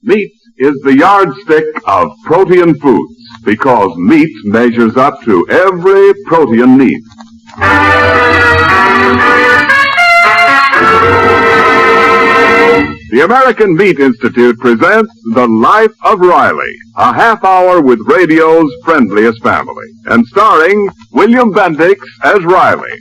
Meat is the yardstick of protein foods because meat measures up to every protein need. The American Meat Institute presents The Life of Riley, a half hour with radio's friendliest family, and starring William Bendix as Riley.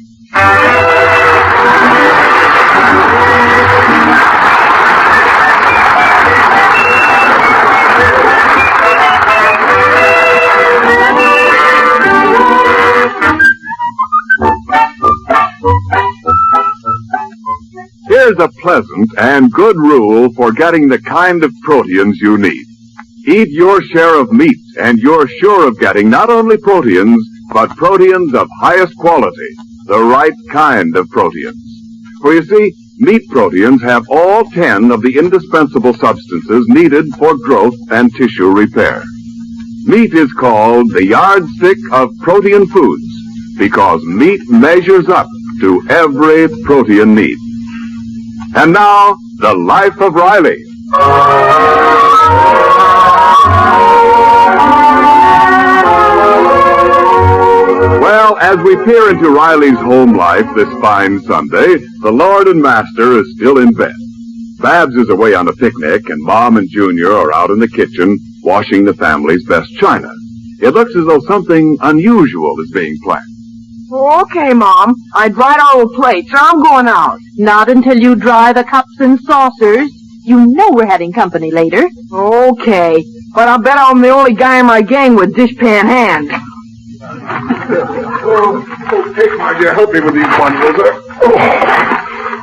Here's a pleasant and good rule for getting the kind of proteins you need. Eat your share of meat, and you're sure of getting not only proteins, but proteins of highest quality, the right kind of proteins. For you see, meat proteins have all 10 of the indispensable substances needed for growth and tissue repair. Meat is called the yardstick of protein foods because meat measures up to every protein need. And now, The Life of Riley. Well, as we peer into Riley's home life this fine Sunday, the Lord and Master is still in bed. Babs is away on a picnic, and Mom and Junior are out in the kitchen washing the family's best china. It looks as though something unusual is being planned. Okay, Mom. I dried all the plates, so I'm going out. Not until you dry the cups and saucers. You know we're having company later. Okay, but I bet I'm the only guy in my gang with dishpan hands. Take my dear, help me with these bundles.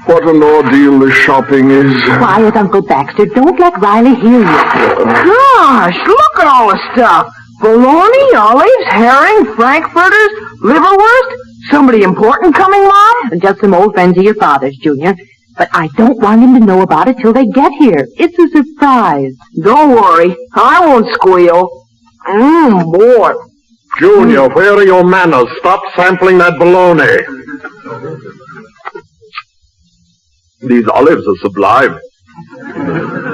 What an ordeal this shopping is. Quiet, Uncle Baxter. Don't let Riley hear you. Gosh, look at all the stuff. Bologna, olives, herring, frankfurters, liverwurst. Somebody important coming, Mom? Just some old friends of your father's, Junior. But I don't want him to know about it till they get here. It's a surprise. Don't worry. I won't squeal. Boy. Junior, where are your manners? Stop sampling that bologna. These olives are sublime.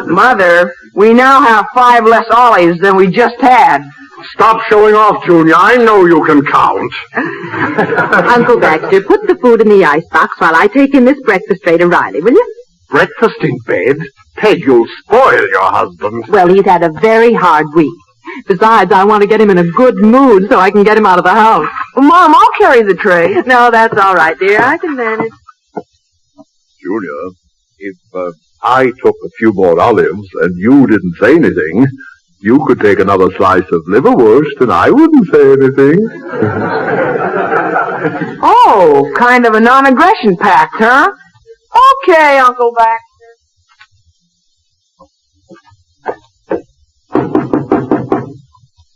Mother, we now have 5 less olives than we just had. Stop showing off, Junior. I know you can count. Uncle Baxter, put the food in the icebox while I take in this breakfast tray to Riley, will you? Breakfast in bed? Peg, you'll spoil your husband. Well, he's had a very hard week. Besides, I want to get him in a good mood so I can get him out of the house. Well, Mom, I'll carry the tray. No, that's all right, dear. I can manage. Junior, if I took a few more olives and you didn't say anything, you could take another slice of liverwurst and I wouldn't say anything. Oh, kind of a non-aggression pact, huh? Okay, Uncle Baxter.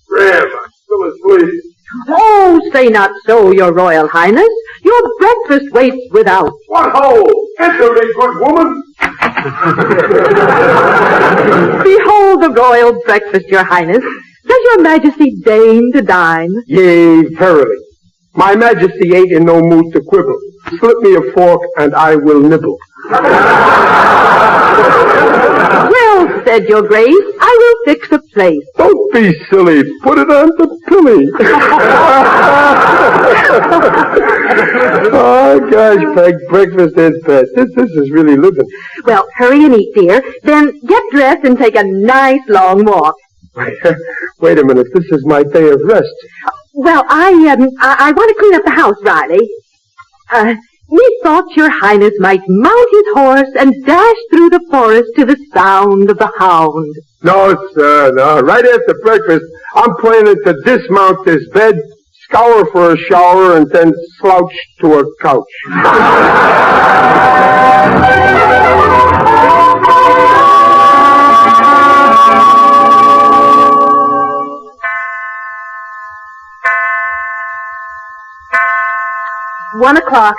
Graham, I'm still asleep. Oh, say not so, your Royal Highness. Your breakfast waits without. What ho! Enter me, good woman. Behold the royal breakfast, your Highness. Does your Majesty deign to dine? Yea, verily. My Majesty ain't in no mood to quibble. Slip me a fork, and I will nibble. Well said, your Grace. I will fix a place. Don't be silly. Put it on the pilly. Oh, gosh, Peg, breakfast is best. This is really living. Well, hurry and eat, dear. Then get dressed and take a nice long walk. Wait a minute. This is my day of rest. Well, I want to clean up the house, Riley. Methought your Highness might mount his horse and dash through the forest to the sound of the hound. No, sir, no. Right after breakfast, I'm planning to dismount this bed, scour for a shower, and then slouch to a couch. 1 o'clock.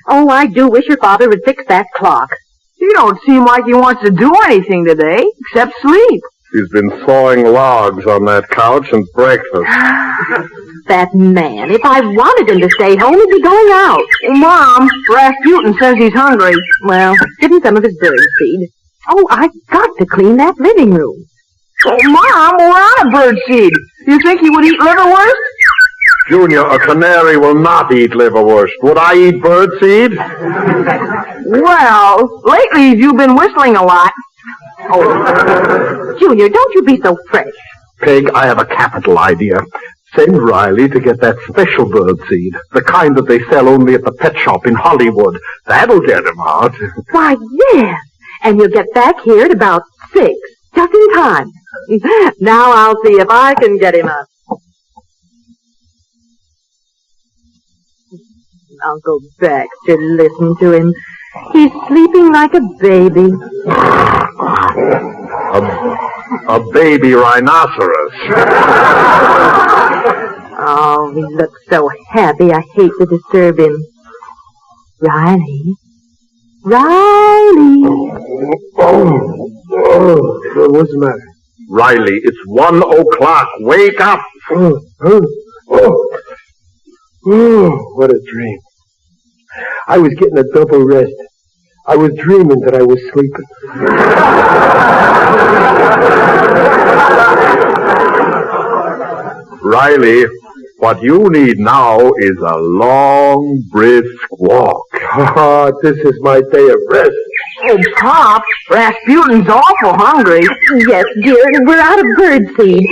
Oh, I do wish your father would fix that clock. He don't seem like he wants to do anything today, except sleep. He's been sawing logs on that couch since breakfast. That man, if I wanted him to stay home, he'd be going out. Well, Mom, Rasputin says he's hungry. Well, give him some of his bird seed. Oh, I've got to clean that living room. Oh, Mom, we're out of birdseed. You think he would eat liverwurst? Junior, a canary will not eat liverwurst. Would I eat birdseed? Well, lately you've been whistling a lot. Oh, Junior, don't you be so fresh. Pig, I have a capital idea. Send Riley to get that special birdseed, the kind that they sell only at the pet shop in Hollywood. That'll get him out. Why, yes. And you'll get back here at about 6, just in time. Now I'll see if I can get him up. Uncle Baxter, listen to him. He's sleeping like a baby. A baby rhinoceros. Oh, he looks so happy. I hate to disturb him. Riley. Riley. What's the matter? Riley, it's 1 o'clock. Wake up. What a dream. I was getting a double rest. I was dreaming that I was sleeping. Riley, what you need now is a long, brisk walk. Oh, this is my day of rest. Oh, Pop, Rasputin's awful hungry. Yes, dear, we're out of birdseed.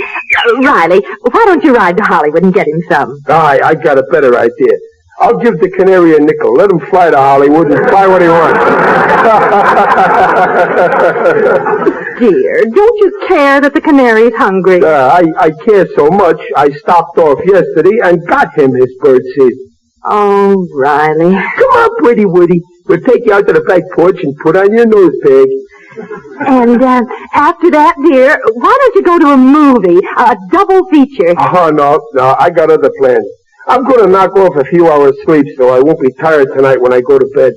Riley, why don't you ride to Hollywood and get him some? I got a better idea. I'll give the canary a nickel. Let him fly to Hollywood and fly what he wants. Dear, don't you care that the canary's hungry? I care so much, I stopped off yesterday and got him his birdseed. Oh, Riley. Come on, pretty Woody. We'll take you out to the back porch and put on your nose peg. And after that, dear, why don't you go to a movie, a double feature? Oh, no, I got other plans. I'm going to knock off a few hours sleep so I won't be tired tonight when I go to bed.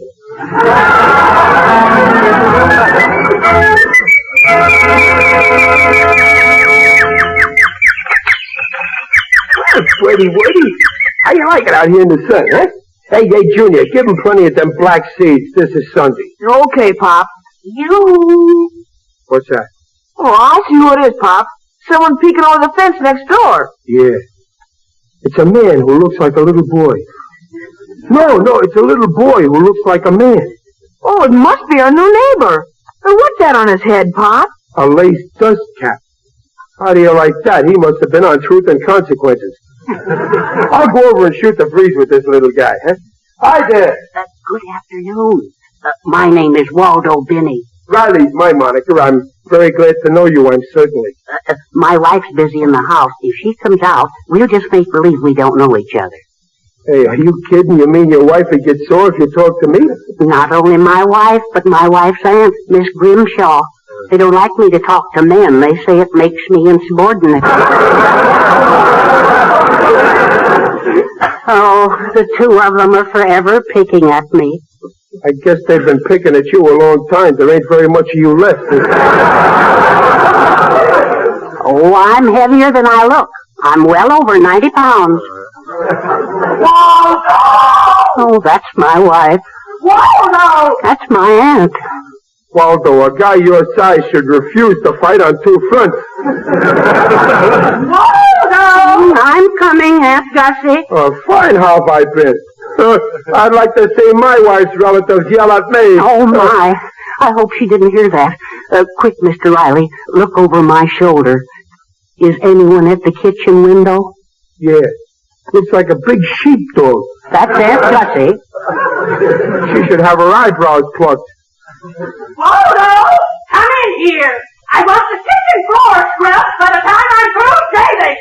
Woody, how you like it out here in the sun, huh? Hey, Junior, give him plenty of them black seeds. This is Sunday. Okay, Pop. You. What's that? Oh, I see who it is, Pop. Someone peeking over the fence next door. Yeah. It's a man who looks like a little boy. No, it's a little boy who looks like a man. Oh, it must be our new neighbor. What's that on his head, Pop? A lace dust cap. How do you like that? He must have been on Truth and Consequences. I'll go over and shoot the breeze with this little guy, huh? Hi there. Good afternoon. My name is Waldo Binney. Riley's my moniker. I'm very glad to know you, I'm certainly. My wife's busy in the house. If she comes out, we'll just make believe we don't know each other. Hey, are you kidding? You mean your wife would get sore if you talk to me? Not only my wife, but my wife's aunt, Miss Grimshaw. They don't like me to talk to men. They say it makes me insubordinate. Oh, the two of them are forever picking at me. I guess they've been picking at you a long time. There ain't very much of you left. Oh, I'm heavier than I look. I'm well over 90 pounds. Waldo! Oh, that's my wife. Waldo! That's my aunt. Waldo, a guy your size should refuse to fight on two fronts. Waldo! I'm coming, Aunt Gussie. Oh, fine, how have I been? I'd like to see my wife's relatives yell at me. Oh, my. I hope she didn't hear that. Quick, Mr. Riley, look over my shoulder. Is anyone at the kitchen window? Yeah. Looks like a big sheepdog. That's Aunt Gussie. She should have her eyebrows plucked. Waldo! Come in here! I want the kitchen floor scrubbed by the time I'm through shaving!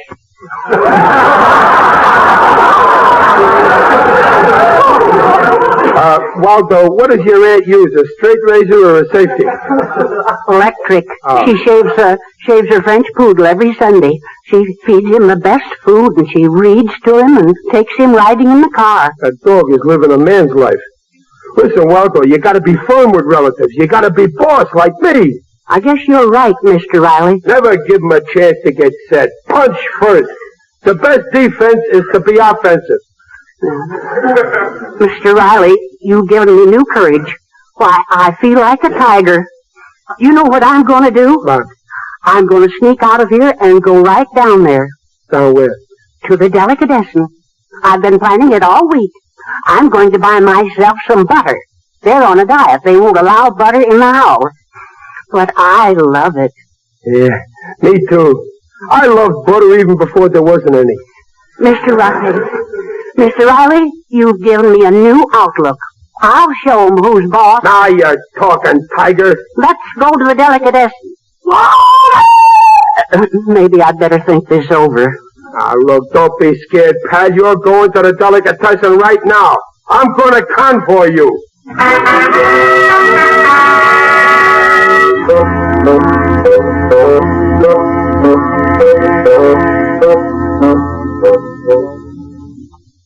Waldo, what does your aunt use, a straight razor or a safety? Electric. Oh. She shaves her French poodle every Sunday. She feeds him the best food, and she reads to him and takes him riding in the car. That dog is living a man's life. Listen, Waldo, you gotta be firm with relatives. You gotta be boss like me. I guess you're right, Mr. Riley. Never give them a chance to get set. Punch first. The best defense is to be offensive. Mr. Riley, you've given me new courage. Why, I feel like a tiger. You know what I'm going to do? What? I'm going to sneak out of here and go right down there. Down where? To the delicatessen. I've been planning it all week. I'm going to buy myself some butter. They're on a diet. They won't allow butter in the house. But I love it. Yeah, me too. I loved butter even before there wasn't any. Mr. Riley, you've given me a new outlook. I'll show 'em who's boss. Now you're talking, Tiger. Let's go to the delicatessen. Maybe I'd better think this over. Now, look, don't be scared, pal. You're going to the delicatessen right now. I'm going to convoy you.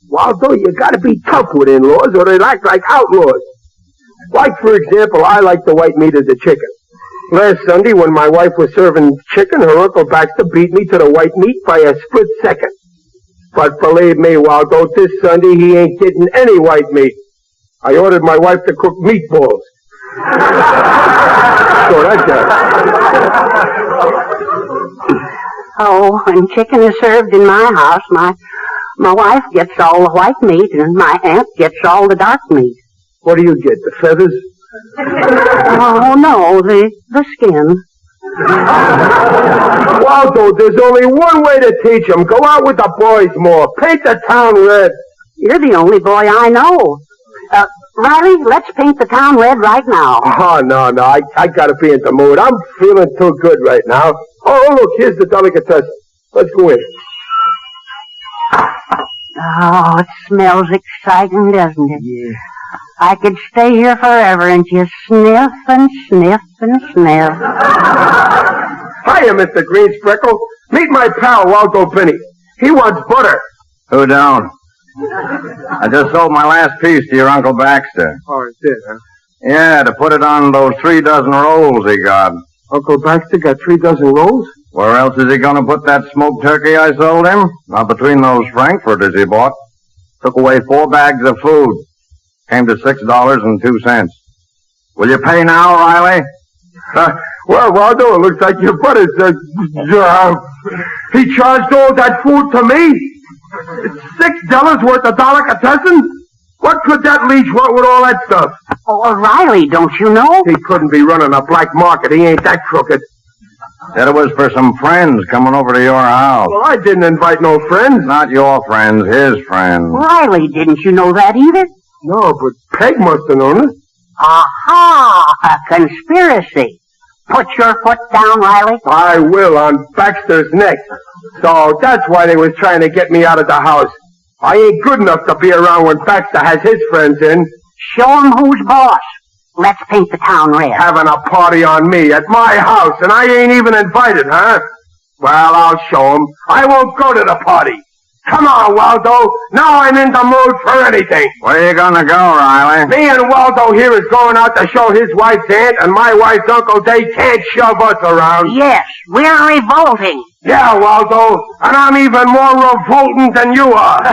Waldo, you gotta be tough with in-laws or they'll act like outlaws. Like, for example, I like the white meat of the chicken. Last Sunday, when my wife was serving chicken, her Uncle Baxter beat me to the white meat by a split second. But believe me, Waldo, this Sunday he ain't getting any white meat. I ordered my wife to cook meatballs. So that's Oh, when chicken is served in my house, my wife gets all the white meat and my aunt gets all the dark meat. What do you get, the feathers? Oh, no, the skin. Waldo, there's only one way to teach them. Go out with the boys more. Paint the town red. You're the only boy I know. Riley, let's paint the town red right now. Oh, no, I gotta be in the mood. I'm feeling too good right now. Oh, look, here's the delicatessen. Let's go in. Oh, it smells exciting, doesn't it? Yeah. I could stay here forever and just sniff and sniff and sniff. Hiya, Mr. Greenspreckle. Meet my pal, Waldo Binney. He wants butter. Who don't? I just sold my last piece to your Uncle Baxter. Oh, it's it, huh? Yeah, to put it on those 3 dozen rolls he got. Uncle Baxter got 3 dozen rolls? Where else is he going to put that smoked turkey I sold him? Not between those frankfurters he bought. Took away 4 bags of food. Came to $6.02. Will you pay now, Riley? Well, Waldo, it looks like your butter's... he charged all that food to me? It's $6 worth of delicatessen? What could that leech want with all that stuff? Oh, Riley, don't you know? He couldn't be running a black market. He ain't that crooked. Said it was for some friends coming over to your house. Well, I didn't invite no friends. Not your friends, his friends. Riley, didn't you know that either? No, but Peg must have known it. Aha! A conspiracy. Put your foot down, Riley. I will, on Baxter's neck. So that's why they was trying to get me out of the house. I ain't good enough to be around when Baxter has his friends in. Show 'em who's boss. Let's paint the town red. Having a party on me at my house, and I ain't even invited, huh? Well, I'll show 'em. I won't go to the party. Come on, Waldo. Now I'm in the mood for anything. Where you gonna go, Riley? Me and Waldo here is going out to show his wife's aunt and my wife's uncle they can't shove us around. Yes, we're revolting. Yeah, Waldo, and I'm even more revolting than you are.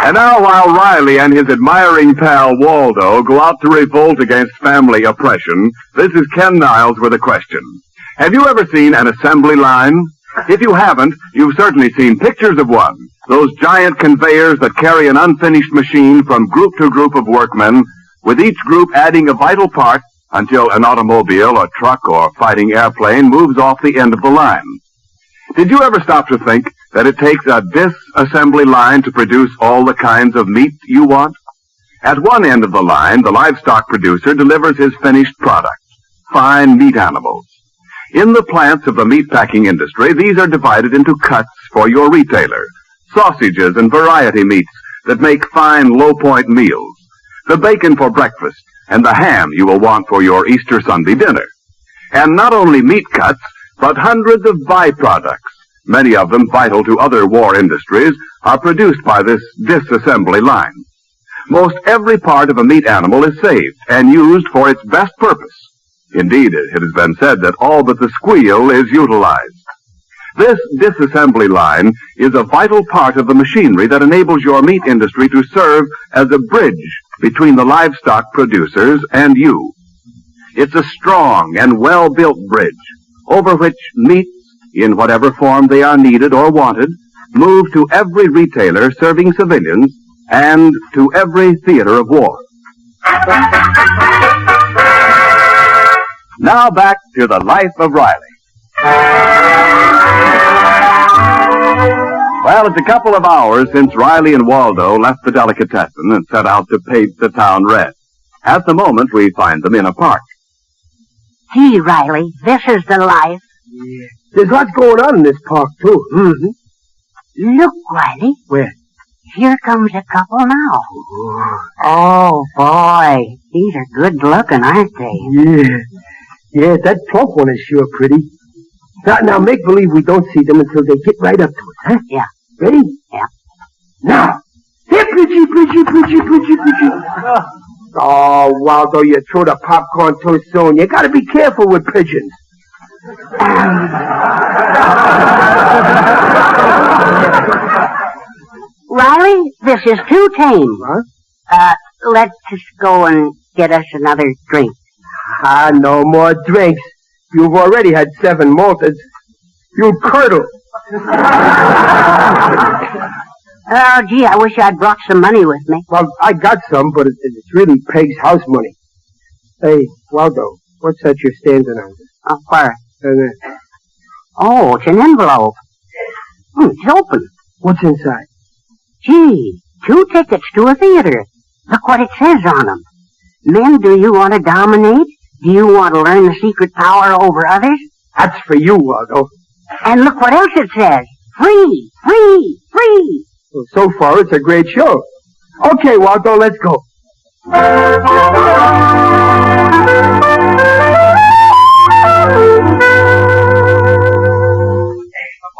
And now, while Riley and his admiring pal Waldo go out to revolt against family oppression, this is Ken Niles with a question. Have you ever seen an assembly line? If you haven't, you've certainly seen pictures of one. Those giant conveyors that carry an unfinished machine from group to group of workmen, with each group adding a vital part until an automobile, a truck, or fighting airplane moves off the end of the line. Did you ever stop to think that it takes a disassembly line to produce all the kinds of meat you want? At one end of the line, the livestock producer delivers his finished product, fine meat animals. In the plants of the meatpacking industry, these are divided into cuts for your retailer, sausages and variety meats that make fine low-point meals, the bacon for breakfast, and the ham you will want for your Easter Sunday dinner. And not only meat cuts, but hundreds of byproducts, many of them vital to other war industries, are produced by this disassembly line. Most every part of a meat animal is saved and used for its best purpose. Indeed, it has been said that all but the squeal is utilized. This disassembly line is a vital part of the machinery that enables your meat industry to serve as a bridge between the livestock producers and you. It's a strong and well-built bridge over which meats, in whatever form they are needed or wanted, move to every retailer serving civilians and to every theater of war. Now back to the life of Riley. Well, it's a couple of hours since Riley and Waldo left the delicatessen and set out to paint the town red. At the moment, we find them in a park. Gee, Riley, this is the life. Yeah. There's lots going on in this park, too. Mm-hmm. Look, Riley. Where? Here comes a couple now. Oh, boy. These are good looking, aren't they? Yeah. Yeah, that plump one is sure pretty. Now make believe we don't see them until they get right up to us, huh? Yeah. Ready? Yeah. Now. Here, Pidgey. Oh, Waldo, you threw the popcorn too soon. You gotta be careful with pigeons. Riley, this is too tame. Huh? Let's just go and get us another drink. No more drinks. You've already had 7 malteds. You'll curdle. Oh, gee, I wish I'd brought some money with me. Well, I got some, but it's really Peg's house money. Hey, Waldo, what's that you're standing on? Oh, where? There. Oh, it's an envelope. It's open. What's inside? Gee, 2 tickets to a theater. Look what it says on them. Men, do you want to dominate? Do you want to learn the secret power over others? That's for you, Waldo. And look what else it says. Free, free, free. Well, so far, it's a great show. Okay, Waldo, let's go.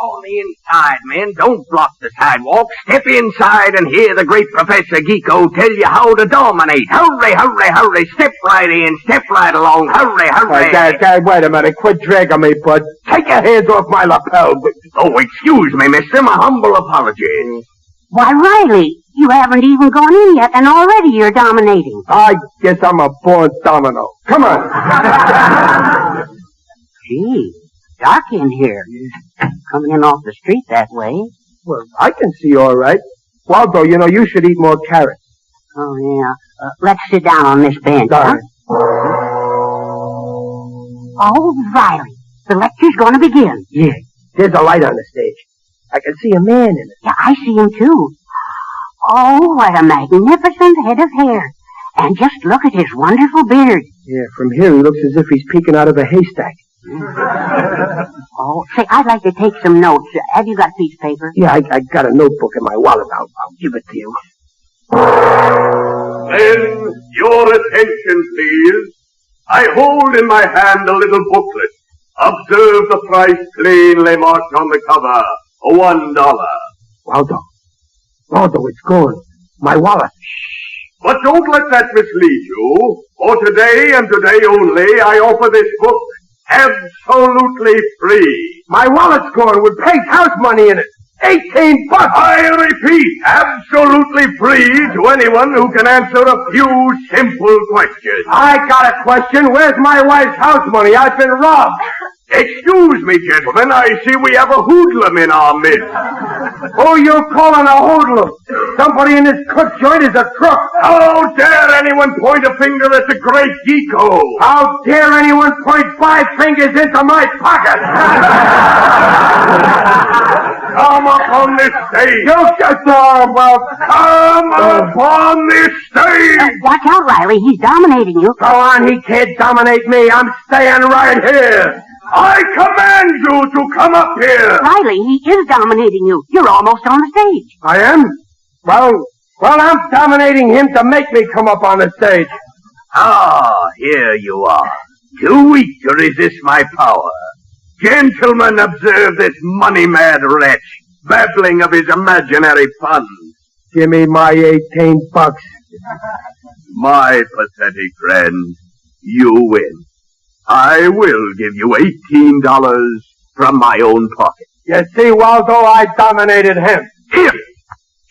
On the inside, men. Don't block the sidewalk. Step inside and hear the great Professor Geeko tell you how to dominate. Hurry, hurry, hurry. Step right in. Step right along. Hurry, hurry. Dad, wait a minute. Quit dragging me, bud. Take your hands off my lapel. Oh, excuse me, mister. My humble apologies. Why, Riley, you haven't even gone in yet, and already you're dominating. I guess I'm a born domino. Come on. Gee, dark in here. Coming in off the street that way. Well, I can see all right. Waldo, you should eat more carrots. Oh, yeah. Let's sit down on this bench, huh? Oh, Riley, the lecture's going to begin. Yeah, there's a light on the stage. I can see a man in it. Yeah, I see him, too. Oh, what a magnificent head of hair. And just look at his wonderful beard. Yeah, from here he looks as if he's peeking out of a haystack. Oh, say, I'd like to take some notes. Have you got a piece of paper? Yeah, I got a notebook in my wallet. I'll give it to you. Then, your attention, please. I hold in my hand a little booklet. Observe the price plainly marked on the cover. $1. Waldo, it's gone. My wallet. But don't let that mislead you. For today and today only, I offer this book absolutely free. My wallet's gone with Peg's house money in it. $18. I repeat, absolutely free to anyone who can answer a few simple questions. I got a question. Where's my wife's house money? I've been robbed. Excuse me, gentlemen. I see we have a hoodlum in our midst. Who you calling a hoodlum? Somebody in this cook joint is a crook. How dare anyone point a finger at the great Geeko? How dare anyone point 5 fingers into my pocket? Come up on this stage. You just well. Come up on this stage. Watch out, Riley. He's dominating you. Go on, he can't dominate me. I'm staying right here. I command you to come up here. Riley, he is dominating you. You're almost on the stage. I am? Well, I'm dominating him to make me come up on the stage. Ah, here you are. Too weak to resist my power. Gentlemen, observe this money-mad wretch babbling of his imaginary funds. Give me my $18. My pathetic friend, you win. I will give you $18 from my own pocket. You see, Waldo, I dominated him.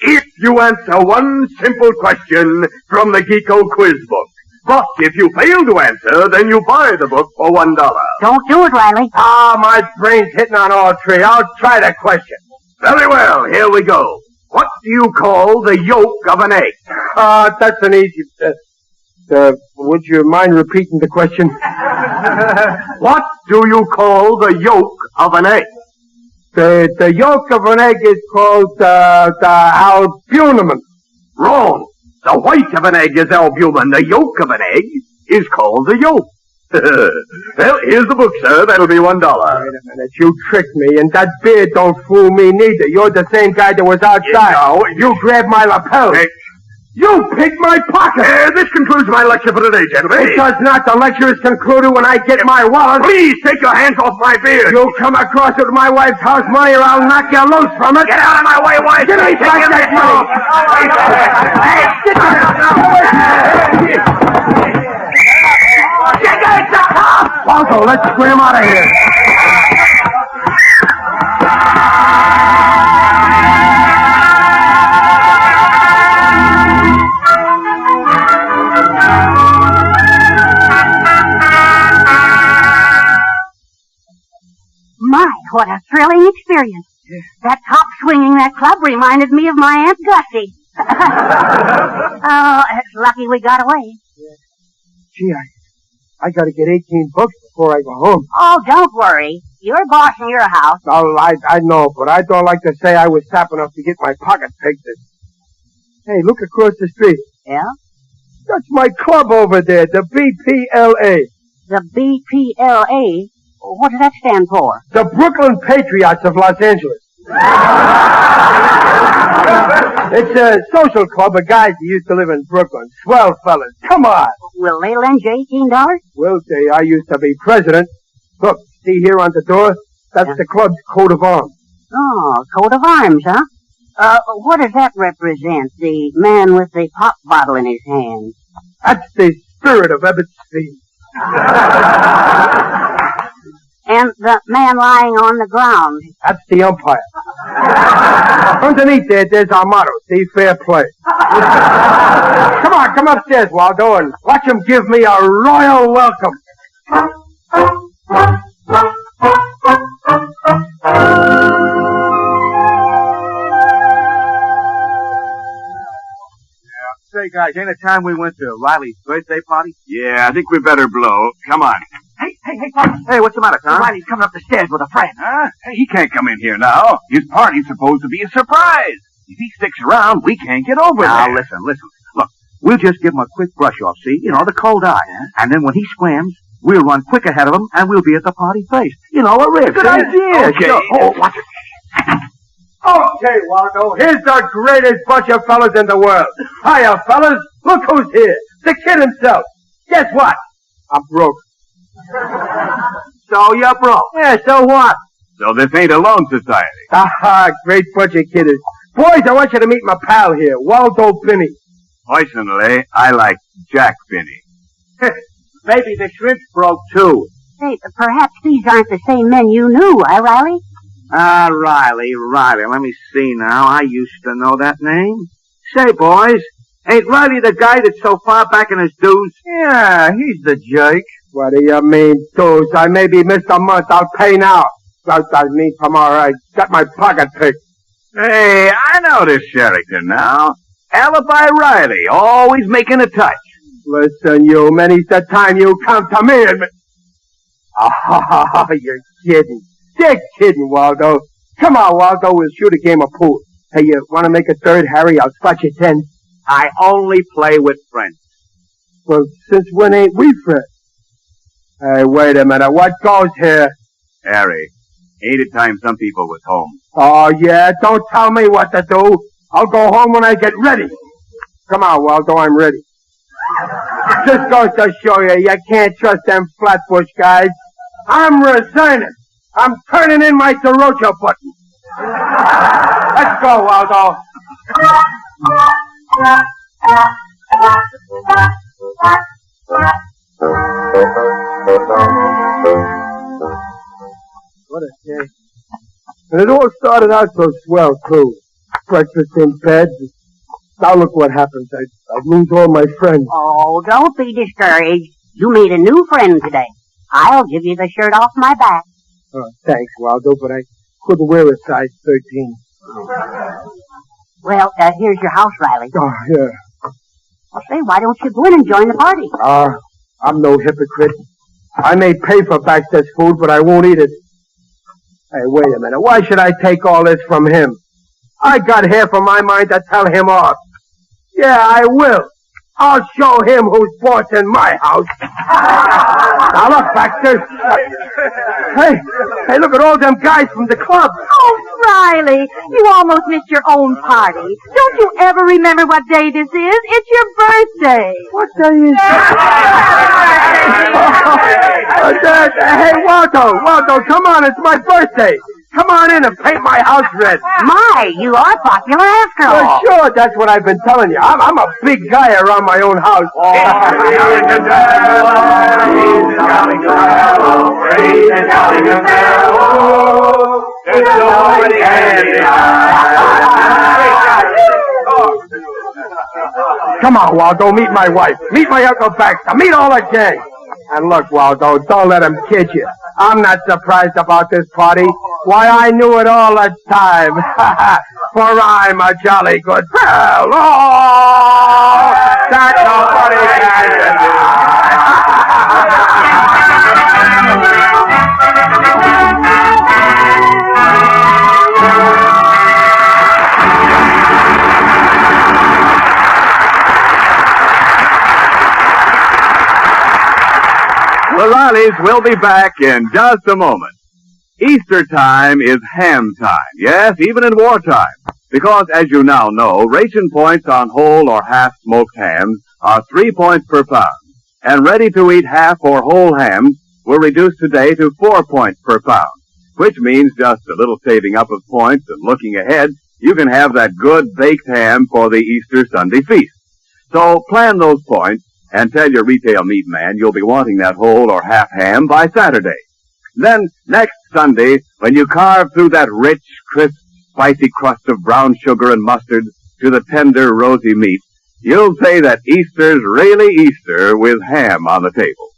If you answer one simple question from the Geeko quiz book. But if you fail to answer, then you buy the book for $1. Don't do it, Riley. Ah, my brain's hitting on all three. I'll try the question. Very well, here we go. What do you call the yolk of an egg? That's an easy... would you mind repeating the question? What do you call the yolk of an egg? The yolk of an egg is called, the albumin. Wrong. The white of an egg is albumin. The yolk of an egg is called the yolk. Well, here's the book, sir. That'll be $1. Wait a minute. You tricked me, and that beard don't fool me neither. You're the same guy that was outside. No, you grabbed my lapel. Hey. You picked my pocket. This concludes my lecture for today, gentlemen. It does not. The lecture is concluded when I get my wallet. Please take your hands off my beard. You come across with my wife's house money or I'll knock you loose from it. Get out of my way, wife. Give me back that money. Hey, get down. Waldo, let's scram out of here. My, what a thrilling experience. That top swinging that club reminded me of my Aunt Gussie. Oh, it's lucky we got away. Gee, I gotta get 18 bucks before I go home. Oh, don't worry. You're boss in your house. Oh, I know, but I don't like to say I was sap enough to get my pocket picked. Hey, look across the street. Yeah? That's my club over there, the BPLA. The BPLA? What does that stand for? The Brooklyn Patriots of Los Angeles. It's a social club of guys who used to live in Brooklyn. Swell fellas. Come on. Will they lend you $18? Will they? I used to be president. Look, see here on the door? That's the club's coat of arms. Oh, coat of arms, huh? What does that represent? The man with the pop bottle in his hand. That's the spirit of Ebbets And the man lying on the ground. That's the umpire. Underneath there's our motto, see, fair play. Come on, come upstairs, Waldo, and watch him give me a royal welcome. Say, guys, ain't it time we went to Riley's birthday party? Yeah, I think we better blow. Come on. Hey, Pop. Hey, what's the matter, Tom? Riley's coming up the stairs with a friend. Huh? Hey, he can't come in here now. His party's supposed to be a surprise. If he sticks around, we can't get over Now, there. listen. Look, we'll just give him a quick brush off, see? You know, the cold eye. Yeah. And then when he squirms, we'll run quick ahead of him, and we'll be at the party first. You know, a riff. Good idea. Okay. Sure. Oh, watch it. Okay, Waldo, here's the greatest bunch of fellas in the world. Hiya, fellas. Look who's here. The kid himself. Guess what? I'm broke. So you're broke. Yeah, so what? So this ain't a loan society. Aha, great bunch of kidders. Boys, I want you to meet my pal here, Waldo Binney. Personally, I like Jack Finney. Maybe the shrimp's broke, too. Hey, perhaps these aren't the same men you knew, Riley? Riley. Let me see now. I used to know that name. Say, boys, ain't Riley the guy that's so far back in his dues? Yeah, he's the jerk. What do you mean, dudes? I maybe missed a month. I'll pay now. I mean, tomorrow. I got my pocket picked. Hey, I know this Sherrington now. Alibi Riley, always making a touch. Listen, you, many's the time you come to me and... Oh, you're kidding. You're kidding, Waldo. Come on, Waldo, we'll shoot a game of pool. Hey, you want to make a third, Harry? I'll spot you 10. I only play with friends. Well, since when ain't we friends? Hey, wait a minute. What goes here? Harry, ain't it time some people was home? Oh, yeah, don't tell me what to do. I'll go home when I get ready. Come on, Waldo, I'm ready. Just goes to show you can't trust them flatbush guys. I'm resigning. I'm turning in my Sorocho button. Let's go, Waldo. What a day. And it all started out so swell, too. Breakfast in bed. Now look what happens. I lose all my friends. Oh, don't be discouraged. You made a new friend today. I'll give you the shirt off my back. Oh, thanks, Waldo, but I couldn't wear a size 13. Well, here's your house, Riley. Oh, yeah. Well, say, why don't you go in and join the party? I'm no hypocrite. I may pay for Baxter's food, but I won't eat it. Hey, wait a minute. Why should I take all this from him? I got half of my mind to tell him off. Yeah, I will. I'll show him who's boss in my house. Now look, Baxter. Hey, look at all them guys from the club. Oh, Riley, you almost missed your own party. Don't you ever remember what day this is? It's your birthday. What day is it? Hey, Waldo, come on, it's my birthday. Come on in and paint my house red. My, you are popular after all. Well, sure, that's what I've been telling you. I'm a big guy around my own house. Come on, Waldo, meet my wife. Meet my Uncle Baxter. Meet all the gang. And look, Waldo, don't let him kid you. I'm not surprised about this party. Why, I knew it all the time. For I'm a jolly good fellow. That nobody can The Rileys will be back in just a moment. Easter time is ham time, yes, even in wartime. Because, as you now know, ration points on whole or half smoked hams are 3 points per pound. And ready-to-eat half or whole hams were reduced today to 4 points per pound. Which means just a little saving up of points and looking ahead, you can have that good baked ham for the Easter Sunday feast. So plan those points and tell your retail meat man you'll be wanting that whole or half ham by Saturday. Then, next Sunday, when you carve through that rich, crisp, spicy crust of brown sugar and mustard to the tender, rosy meat, you'll say that Easter's really Easter with ham on the table.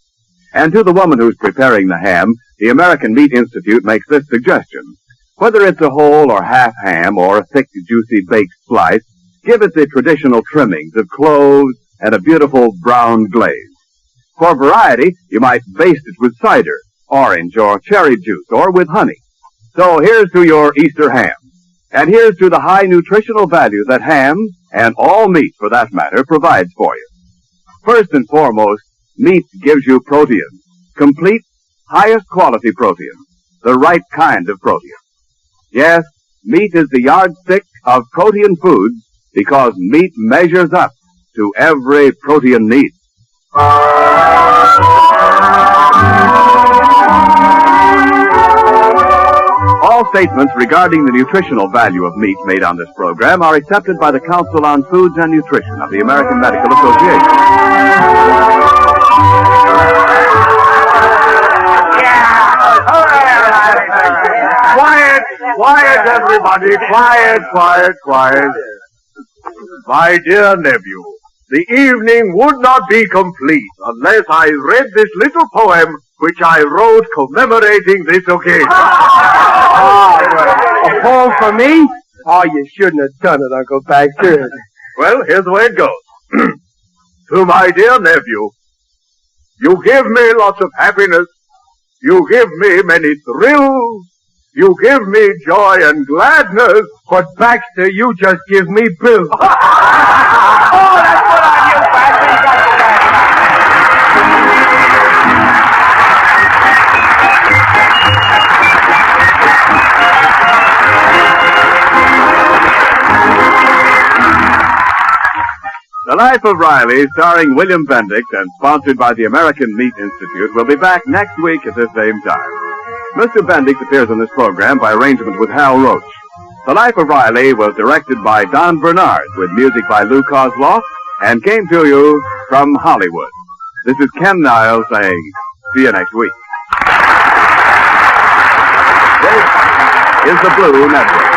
And to the woman who's preparing the ham, the American Meat Institute makes this suggestion. Whether it's a whole or half ham or a thick, juicy baked slice, give it the traditional trimmings of cloves and a beautiful brown glaze. For variety, you might baste it with cider, orange or cherry juice, or with honey. So here's to your Easter ham. And here's to the high nutritional value that ham, and all meat for that matter, provides for you. First and foremost, meat gives you protein. Complete, highest quality protein. The right kind of protein. Yes, meat is the yardstick of protein foods because meat measures up to every protein need. All statements regarding the nutritional value of meat made on this program are accepted by the Council on Foods and Nutrition of the American Medical Association. Quiet, everybody. Quiet. My dear nephew, the evening would not be complete unless I read this little poem which I wrote commemorating this occasion. A poem for me? Oh, you shouldn't have done it, Uncle Baxter. Well, here's the way it goes. To my dear nephew, you give me lots of happiness. You give me many thrills. You give me joy and gladness. But Baxter, you just give me bills. Oh, that's good on you, Baxter. You got to The Life of Riley, starring William Bendix and sponsored by the American Meat Institute, will be back next week at the same time. Mr. Bendix appears on this program by arrangement with Hal Roach. The Life of Riley was directed by Don Bernard with music by Lou Kozloff and came to you from Hollywood. This is Ken Niles saying, see you next week. is the Blue Network.